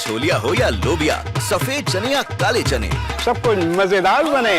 छोलिया हो या लोबिया, सफेद चने या काले चने, सब कुछ मजेदार बने।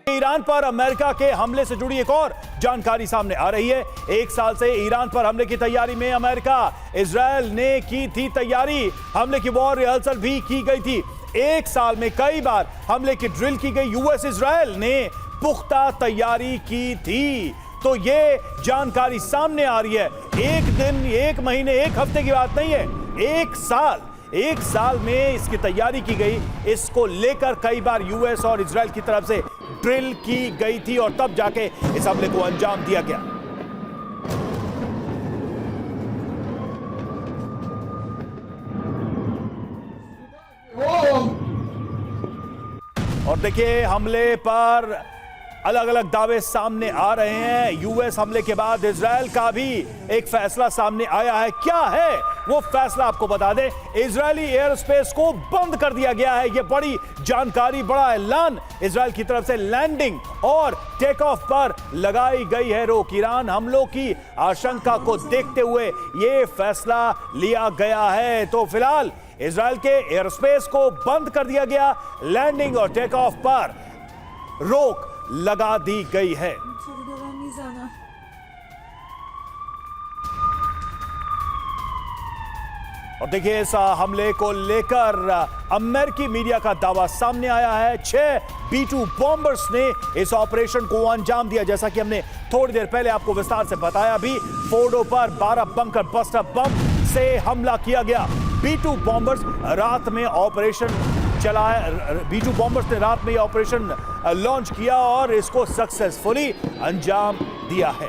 ईरान पर अमेरिका के हमले से जुड़ी एक और जानकारी सामने आ रही है। एक साल से ईरान पर हमले की तैयारी में अमेरिका, इजरायल ने की थी तैयारी। हमले की वॉर रिहर्सल भी की गई थी। एक साल में कई बार हमले की ड्रिल की गई। यूएस इजरायल ने पुख्ता तैयारी की थी। तो ये जानकारी सामने आ रही है। एक दिन, एक महीने, एक हफ्ते की बात नहीं है, एक साल में इसकी तैयारी की गई। इसको लेकर कई बार यूएस और इजरायल की तरफ से ड्रिल की गई थी और तब जाके इस हमले को अंजाम दिया गया। और देखिए, हमले पर अलग अलग दावे सामने आ रहे हैं। यूएस हमले के बाद इजरायल का भी एक फैसला सामने आया है। क्या है वो फैसला, आपको बता दें। इजरायली एयर स्पेस को बंद कर दिया गया है। ये बड़ी जानकारी, बड़ा ऐलान। इजरायल की तरफ से लैंडिंग और टेक ऑफ पर लगाई गई है रोक। ईरान हमलों की आशंका को देखते हुए ये फैसला लिया गया है। तो फिलहाल इजरायल के एयर स्पेस को बंद कर दिया गया। लैंडिंग और टेक ऑफ पर रोक लगा दी गई है। और देखिए, इस हमले को लेकर अमेरिकी मीडिया का दावा सामने आया है। 6 B-2 बॉम्बर्स ने इस ऑपरेशन को अंजाम दिया। जैसा कि हमने थोड़ी देर पहले आपको विस्तार से बताया भी, फोर्डो पर 12 बंकर बस्टर बम से हमला किया गया। B-2 बॉम्बर्स रात में ऑपरेशन चलाया। B-2 बॉम्बर्स ने रात में यह ऑपरेशन लॉन्च किया और इसको सक्सेसफुली अंजाम दिया है।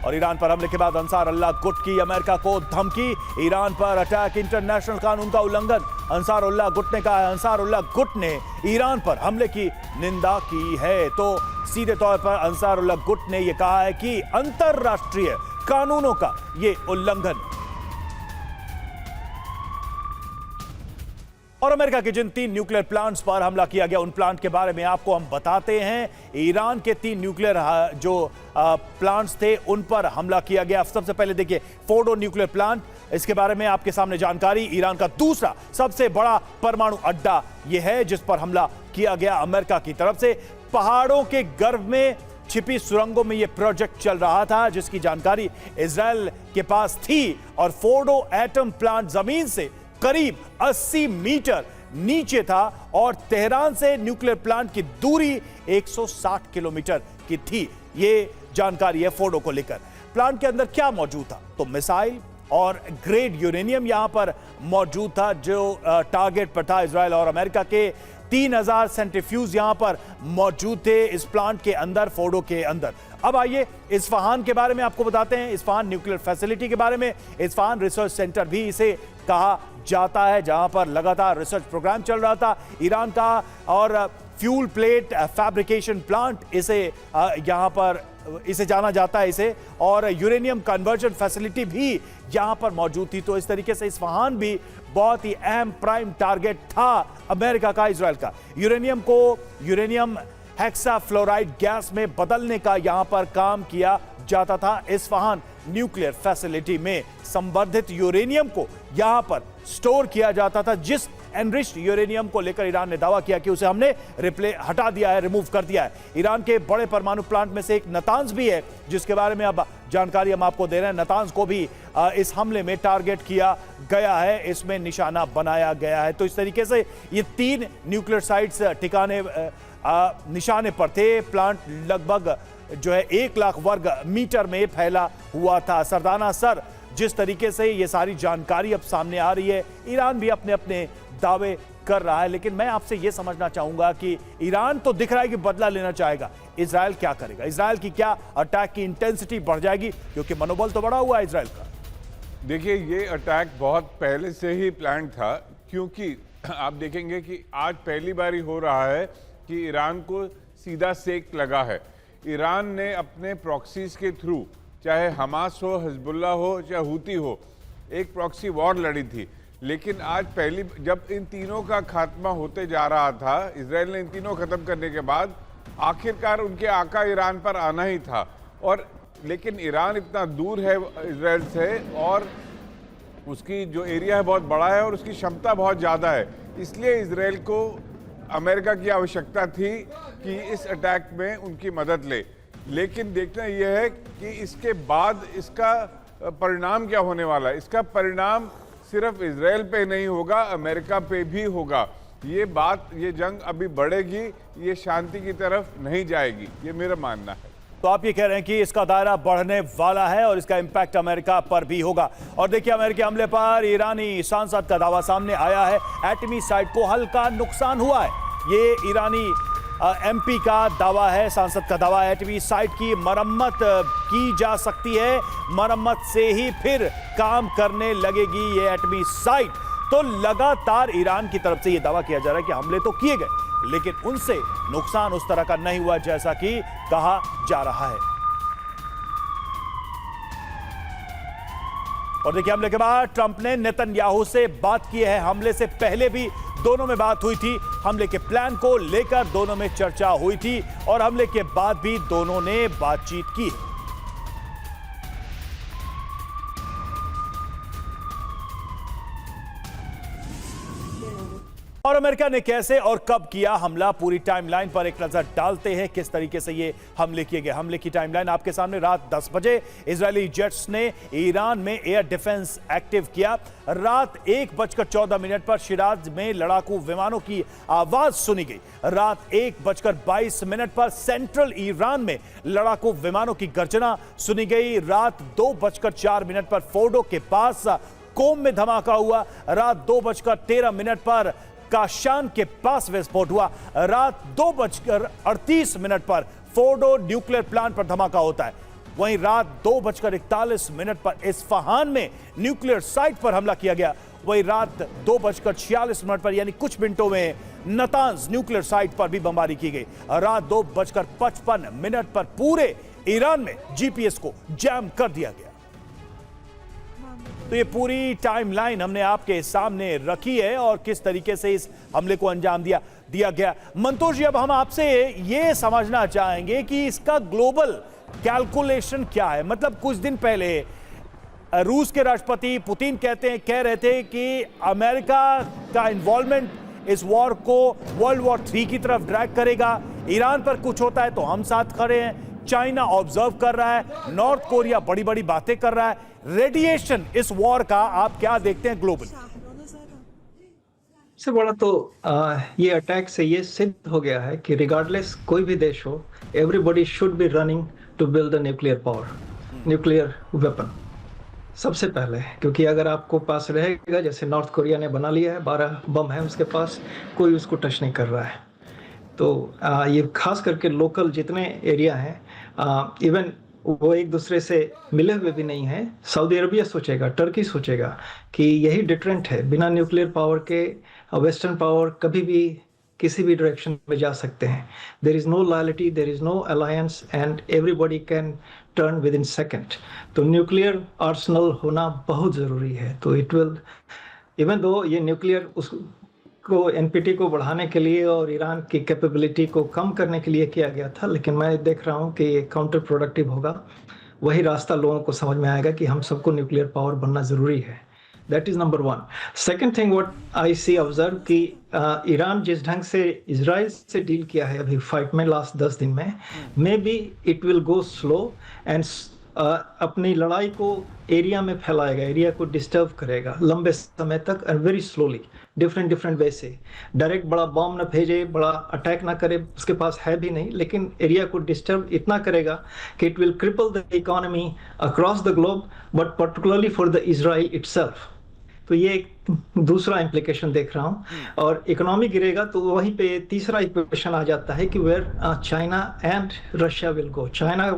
और ईरान पर हमले के बाद अंसार अल्लाह गुट की अमेरिका को धमकी। ईरान पर अटैक इंटरनेशनल कानून का उल्लंघन, अंसार उल्लाह गुट ने कहा है। अंसार उल्लाह गुट ने ईरान पर हमले की निंदा की है। तो सीधे तौर पर अंसार उल्लाह गुट ने यह कहा है कि अंतरराष्ट्रीय कानूनों का यह उल्लंघन। और अमेरिका के जिन 3 न्यूक्लियर प्लांट्स पर हमला किया गया, उन प्लांट के बारे में आपको हम बताते हैं। ईरान के 3 न्यूक्लियर जो प्लांट्स थे, उन पर हमला किया गया। सबसे पहले देखिए, फोर्डो न्यूक्लियर प्लांट, इसके बारे में आपके सामने जानकारी। ईरान का दूसरा सबसे बड़ा परमाणु अड्डा यह है जिस पर हमला किया गया अमेरिका की तरफ से। पहाड़ों के गर्भ में छिपी सुरंगों में यह प्रोजेक्ट चल रहा था, जिसकी जानकारी इजरायल के पास थी। और फोर्डो एटम प्लांट जमीन से करीब 80 मीटर नीचे था और तेहरान से न्यूक्लियर प्लांट की दूरी 160 किलोमीटर की थी। यह जानकारी है फोर्डो को लेकर। प्लांट के अंदर क्या मौजूद था, तो मिसाइल और ग्रेड यूरेनियम यहां पर मौजूद था, जो टारगेट पर था इजरायल और अमेरिका के। 3000 सेंट्रीफ्यूज यहां पर मौजूद थे इस प्लांट के अंदर, फोर्डो के अंदर। अब आइए इस्फहान के बारे में आपको बताते हैं। इस्फहान न्यूक्लियर फैसिलिटी के बारे में। इस्फहान रिसर्च सेंटर भी इसे कहा जाता है, जहां पर लगातार रिसर्च प्रोग्राम चल रहा था ईरान का। और फ्यूल प्लेट फैब्रिकेशन प्लांट इसे यहां पर इसे जाना जाता है इसे। और यूरेनियम कन्वर्जन फैसिलिटी भी यहां पर मौजूद थी। तो इस तरीके से इस्फहान भी बहुत ही अहम प्राइम टारगेट था अमेरिका का, इजरायल का। यूरेनियम को यूरेनियम हेक्साफ्लोराइड गैस में बदलने का यहां पर काम किया जाता था। इस्फहान न्यूक्लियर फैसिलिटी में संवर्धित यूरेनियम को यहां पर स्टोर किया जाता था। जिस एनरिच्ड यूरेनियम को लेकर ईरान ने दावा किया कि उसे हमने हटा दिया है, रिमूव कर दिया है। ईरान के बड़े परमाणु प्लांट में से एक नतांज भी है, जिसके बारे में अब जानकारी हम आपको दे रहे हैं। नतांज को भी इस हमले में टारगेट किया गया है, इसमें निशाना बनाया गया है। तो इस तरीके से ये 3 न्यूक्लियर साइट्स ठिकाने निशाने पर थे। प्लांट लगभग जो है 1 लाख वर्ग मीटर में फैला हुआ था। सरदाना सर, जिस तरीके से ये सारी जानकारी अब सामने आ रही है, ईरान भी अपने अपने दावे कर रहा है। लेकिन मैं आपसे यह समझना चाहूंगा कि ईरान तो दिख रहा है कि बदला लेना चाहेगा, इजरायल क्या करेगा? इजरायल की क्या अटैक की इंटेंसिटी बढ़ जाएगी? क्योंकि मनोबल तो बढ़ा हुआ है इजरायल का। देखिए, ये अटैक बहुत पहले से ही प्लान था, क्योंकि आप देखेंगे कि आज पहली बार हो रहा है कि ईरान को सीधा सेक लगा है। ईरान ने अपने प्रॉक्सीज के थ्रू, चाहे हमास हो, हिजबुल्लाह हो, चाहे हूती हो, एक प्रॉक्सी वॉर लड़ी थी। लेकिन आज पहली जब इन तीनों का खात्मा होते जा रहा था, इजराइल ने इन तीनों खत्म करने के बाद आखिरकार उनके आका ईरान पर आना ही था। और लेकिन ईरान इतना दूर है इजराइल से और उसकी जो एरिया है बहुत बड़ा है और उसकी क्षमता बहुत ज़्यादा है, इसलिए इजराइल को अमेरिका की आवश्यकता थी कि इस अटैक में उनकी मदद ले। लेकिन देखना यह है कि इसके बाद इसका परिणाम क्या होने वाला है। इसका परिणाम सिर्फ इजराइल पे नहीं होगा, अमेरिका पे भी होगा। ये जंग अभी बढ़ेगी, ये शांति की तरफ नहीं जाएगी, ये मेरा मानना है। तो आप ये कह रहे हैं कि इसका दायरा बढ़ने वाला है और इसका इंपैक्ट अमेरिका पर भी होगा। और देखिए, अमेरिकी हमले पर ईरानी सांसद का दावा सामने आया है। एटमी साइट को हल्का नुकसान हुआ है, ये ईरानी एमपी का दावा है, सांसद का दावा है। एटमी साइट की मरम्मत की जा सकती है, मरम्मत से ही फिर काम करने लगेगी ये एटमी साइट। तो लगातार ईरान की तरफ से ये दावा किया जा रहा है कि हमले तो किए गए, लेकिन उनसे नुकसान उस तरह का नहीं हुआ जैसा कि कहा जा रहा है। और देखिए, हमले के बाद ट्रंप ने नेतन्याहू से बात की है। हमले से पहले भी दोनों में बात हुई थी, हमले के प्लान को लेकर दोनों में चर्चा हुई थी और हमले के बाद भी दोनों ने बातचीत की। और अमेरिका ने कैसे और कब किया हमला, पूरी टाइमलाइन पर एक नजर डालते हैं। किस तरीके से ये हमले किए गए, हमले की टाइमलाइन आपके सामने। रात 10 बजे इजरायली जेट्स ने ईरान में एयर डिफेंस एक्टिव किया। रात 1:14 पर शिराज में लड़ाकू विमानों की आवाज सुनी गई। रात 1:22 पर सेंट्रल ईरान में लड़ाकू विमानों की गर्जना सुनी गई। रात 2:04 पर फोर्डो के पास कोम में धमाका हुआ। रात 2:13 पर काशान के पास विस्फोट हुआ। रात 2:38 पर फोर्डो न्यूक्लियर प्लांट पर धमाका होता है। वहीं रात 2:41 पर इस्फहान में न्यूक्लियर साइट पर हमला किया गया। वहीं रात 2:46 पर यानी कुछ मिनटों में नतांज न्यूक्लियर साइट पर भी बमबारी की गई। रात 2:55 पर पूरे ईरान में जीपीएस को जैम कर दिया गया। तो ये पूरी टाइमलाइन हमने आपके सामने रखी है और किस तरीके से इस हमले को अंजाम दिया गया। मंतोष जी, अब हम आपसे ये समझना चाहेंगे कि इसका ग्लोबल कैलकुलेशन क्या है। मतलब कुछ दिन पहले रूस के राष्ट्रपति पुतिन कह रहे थे कि अमेरिका का इन्वॉल्वमेंट इस वॉर को वर्ल्ड वॉर 3 की तरफ ड्रैग करेगा। ईरान पर कुछ होता है तो हम साथ खड़े हैं। चाइना ऑब्जर्व कर रहा है, नॉर्थ कोरिया बड़ी बड़ी बातें कर रहा है। रेडिएशन इस वॉर का आप क्या देखते हैं ग्लोबली? सबसे बड़ा तो ये अटैक से ये सिद्ध हो गया है कि रिगार्डलेस कोई भी देश हो, everybody should be running to build the nuclear power, nuclear weapon सबसे पहले। क्योंकि अगर आपको पास रहेगा, जैसे नॉर्थ कोरिया ने बना लिया है, 12 बम है उसके पास, कोई उसको टच नहीं कर रहा है। तो ये खास करके लोकल जितने एरिया हैं, इवन वो एक दूसरे से मिले हुए भी नहीं हैं। सऊदी अरबिया सोचेगा, टर्की सोचेगा कि यही डिटरेंट है। बिना न्यूक्लियर पावर के वेस्टर्न पावर कभी भी किसी भी डायरेक्शन में जा सकते हैं। There is no loyalty, there is no alliance and everybody can turn within second. तो न्यूक्लियर आर्सनल होना बहुत ज़रूरी है। तो इट विल, इवन दो ये न्यूक्लियर को एनपीटी को बढ़ाने के लिए और ईरान की कैपेबिलिटी को कम करने के लिए किया गया था, लेकिन मैं देख रहा हूं कि ये काउंटर प्रोडक्टिव होगा। वही रास्ता लोगों को समझ में आएगा कि हम सबको न्यूक्लियर पावर बनना ज़रूरी है। That is number 1। Second thing what I see observe कि ईरान जिस ढंग से इजराइल से डील किया है अभी फाइट में लास्ट 10 दिन में, may be it will go slow and अपनी लड़ाई को एरिया में फैलाएगा, एरिया को डिस्टर्ब करेगा लंबे समय तक and very slowly, different way से। डायरेक्ट बड़ा बॉम्ब न भेजे, बड़ा अटैक ना करे, उसके पास है भी नहीं, लेकिन एरिया को डिस्टर्ब इतना करेगा कि it will cripple the economy across the globe, but particularly for the Israel itself. तो ये एक दूसरा इम्प्लीकेशन देख रहा हूँ। और इकोनॉमी गिरेगा तो वहीं पे तीसरा इक्वेशन आ जाता है कि where China and Russia will go. China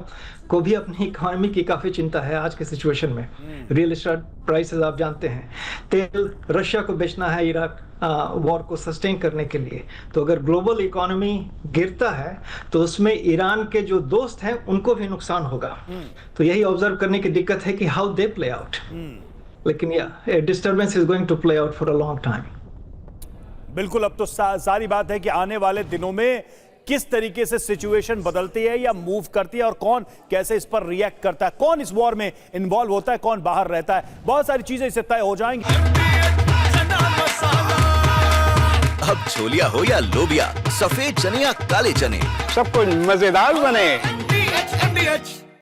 को भी अपनी इकोनॉमी की काफ़ी चिंता है आज के सिचुएशन में। रियल एस्टेट प्राइसेस आप जानते हैं, तेल रशिया को बेचना है इराक वॉर को सस्टेन करने के लिए। तो अगर ग्लोबल इकोनॉमी गिरता है तो उसमें ईरान के जो दोस्त हैं उनको भी नुकसान होगा। तो यही ऑब्जर्व करने की दिक्कत है कि हाउ दे प्ले आउट। लेकिन या disturbance is going to play out for a long time. बिल्कुल, अब तो सारी बात है कि आने वाले दिनों में किस तरीके से सिचुएशन बदलती है या मूव करती है और कौन कैसे इस पर रिएक्ट करता है, कौन इस वॉर में इन्वॉल्व होता है, कौन बाहर रहता है, बहुत सारी चीजें इससे तय हो जाएंगी। अब छोलिया हो या लोबिया, सफेद चने या काले चने, सब कुछ मजेदार बने।